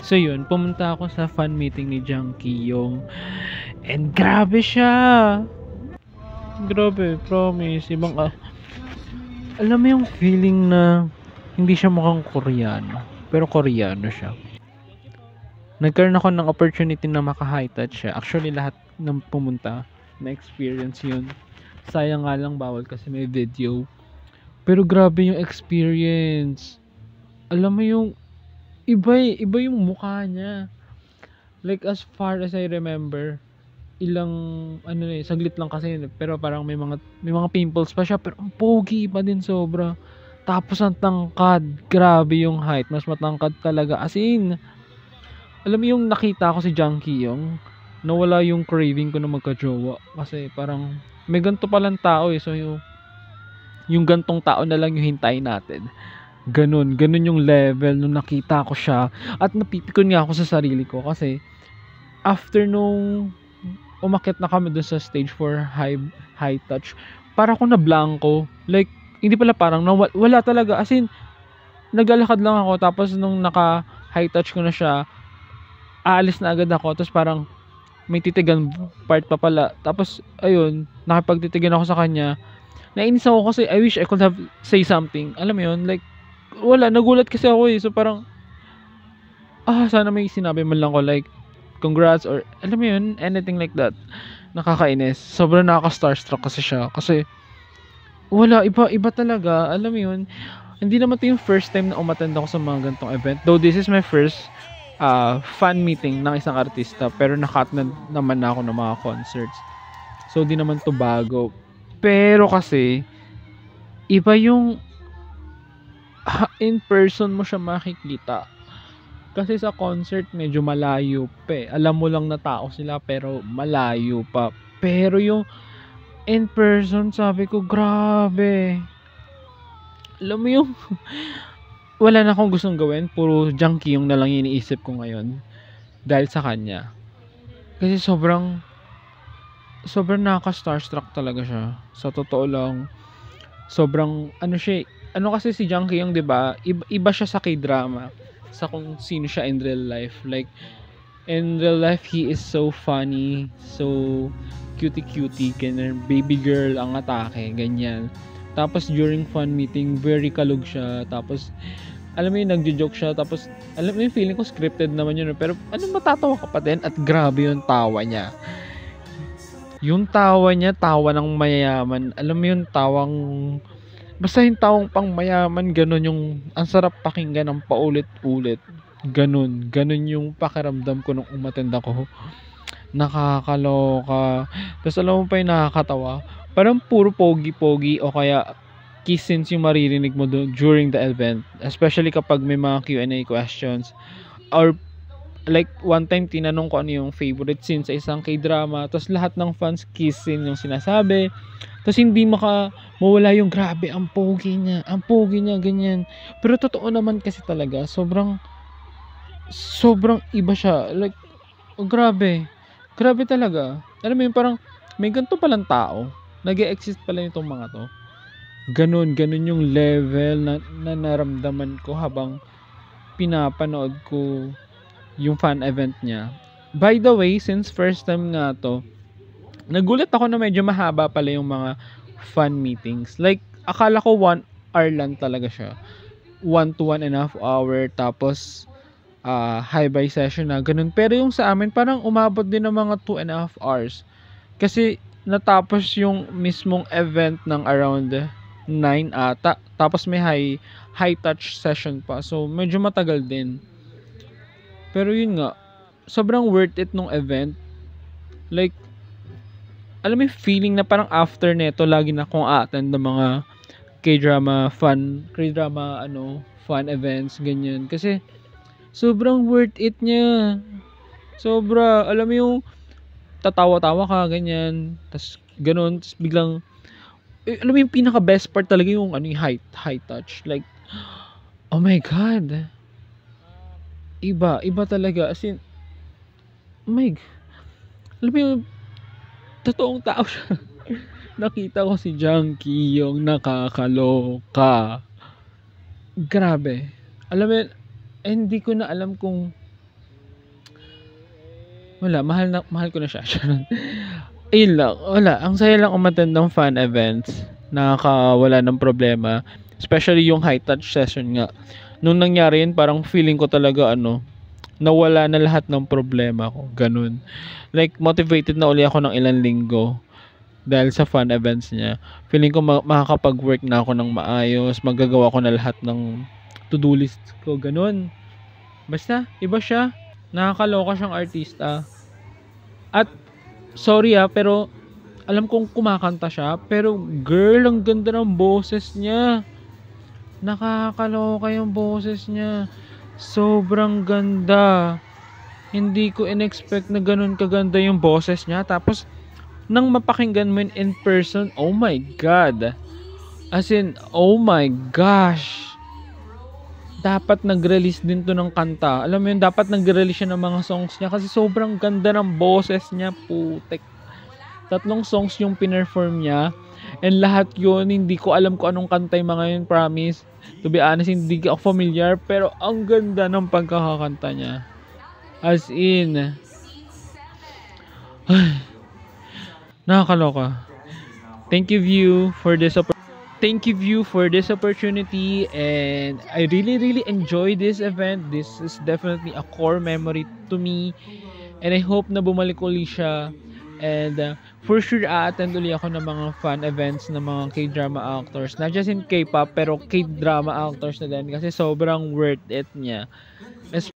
So yun, pumunta ako sa fan meeting ni Jang Ki-young. And grabe siya! Grabe, promise. Alam mo yung feeling na hindi siya mukhang Koreano. Pero Koreano siya. Nagkaroon ako ng opportunity na maka-high touch siya. Actually, lahat ng pumunta na experience yun. Sayang nga lang bawal kasi may video. Pero grabe yung experience. Alam mo yung iba yung mukha niya. Like as far as I remember, saglit lang kasi yun. Pero parang may mga pimples pa siya, pero ang pogi pa din sobra. Tapos ang tangkad, grabe yung height, mas matangkad talaga. As in, alam mo yung nakita ko si Jang Ki-young, nawala yung craving ko na magka-jowa. Kasi parang may ganito palang tao eh. So yung gantong tao na lang yung hintayin natin. Ganun yung level nung nakita ko siya. At napipikon nga ako sa sarili ko kasi after nung umakyat na kami dun sa stage for high touch, para ako na blanco. Like, hindi pala parang wala talaga. As in, naglalakad lang ako tapos nung naka high touch ko na siya, aalis na agad ako. Tapos parang may titigan part pa pala. Tapos, ayun, nakipagtitigan ako sa kanya. Nainis ako kasi I wish I could have say something. Alam mo yun, like, wala, nagulat kasi ako eh. So parang, sana may sinabi man lang ko like, congrats or, alam mo yun, anything like that. Nakakainis. Sobrang nakaka-starstruck kasi siya. Kasi, wala, iba talaga. Alam mo yun, hindi naman ito yung first time na umattend ako sa mga ganitong event. Though this is my first fan meeting ng isang artista. Pero naman na ako ng mga concerts. So, di naman to bago. Pero kasi, iba yung in person mo siya makikita. Kasi sa concert, medyo malayo pa eh. Alam mo lang na tao sila, pero malayo pa. Pero yung in person, sabi ko, grabe. Alam mo yung wala na akong gustong gawin. Puro Jang Ki-young na lang iniisip ko ngayon. Dahil sa kanya. Kasi sobrang nakaka-starstruck talaga siya. Sa totoo lang. Sobrang, kasi si Jang Ki-young, 'di ba? Iba siya sa K-drama. Sa kung sino siya in real life. Like, in real life, he is so funny, so cutie, ganyan, baby girl ang atake, ganyan. Tapos, during fan meeting, very kalog siya. Tapos, alam mo yung nagjo-joke siya. Tapos, alam mo yung feeling ko scripted naman yun. Pero, matatawa ka pa din. At grabe yung tawa niya. Yung tawa niya, tawa ng mayayaman. Alam mo yung tawang basta yung tawang pang mayaman, ganun yung ang sarap pakinggan ng paulit-ulit. Ganun yung pakiramdam ko nung umattend ako. Nakakaloka. Tapos alam mo pa yung nakakatawa. Parang puro pogi-pogi o kaya kiss scenes yung maririnig mo during the event. Especially kapag may mga Q&A questions. Or like one time tinanong ko ano yung favorite scene sa isang K-drama. Tapos lahat ng fans kiss scene yung sinasabi. Tapos hindi mawala yung grabe, ang pogi niya, ganyan. Pero totoo naman kasi talaga, sobrang iba siya. Like, grabe talaga. Alam mo yun, parang may ganito palang tao. Nag-e-exist pala itong mga to. Ganun yung level na naramdaman ko habang pinapanood ko yung fan event niya. By the way, since first time nga to, nagulat ako na medyo mahaba pala yung mga fan meetings. Like, akala ko 1 hour lang talaga siya. 1 to 1.5 hour. Tapos, high-bye session na. Ganun. Pero yung sa amin, parang umabot din ng mga 2.5 hours. Kasi, natapos yung mismong event ng around 9 ata. Tapos, may high touch session pa. So, medyo matagal din. Pero yun nga, sobrang worth it nung event. Like, alam mo yung feeling na parang after neto lagi na akong attend ng mga K-drama fan events, ganyan. Kasi sobrang worth it niya. Sobra, alam mo yung tatawa-tawa ka, ganyan. Tapos ganun, tapos biglang alam mo yung pinaka best part talaga yung yung high touch. Like, oh my God. Iba talaga. As in, oh my God. Alam mo yung totoong tao siya. Nakita ko si Jang Ki-young, nakakaloka. Grabe. Alam mo, hindi ko na alam kung Wala, mahal ko na siya. Charot. Ayun lang, wala. Ang saya lang umattend ng fan events. Nakakawala ng problema. Especially yung high touch session nga. Nung nangyari yun, parang feeling ko talaga nawala na lahat ng problema ko. Ganun. Like, motivated na uli ako ng ilang linggo dahil sa fan events niya. Feeling ko makakapag-work na ako ng maayos. Magagawa ko na lahat ng to-do list ko. Ganun. Basta, iba siya. Nakakaloka siyang artista. At, sorry pero alam kong kumakanta siya. Pero, girl, ang ganda ng boses niya. Nakakaloka yung boses niya. Sobrang ganda. Hindi ko in-expect na ganun kaganda yung boses niya. Tapos, nang mapakinggan mo yun in person, oh my God. As in, oh my gosh. Dapat nag-release din to ng kanta. Alam mo yun, dapat nag-release siya ng mga songs niya kasi sobrang ganda ng boses niya, putek. 3 songs yung pinerform niya. And lahat yun, hindi ko alam kung anong kanta yung mga yun, promise. To be honest, hindi ako familiar. Pero ang ganda ng pagkakakanta niya. As in, nakakaloka. Thank you, View, for this opportunity, and I really enjoy this event. This is definitely a core memory to me, and I hope na bumalik uli siya. And for sure, a-attend uli ako ng mga fan events ng mga K-drama actors. Not just in K-pop, pero K-drama actors na din kasi sobrang worth it niya.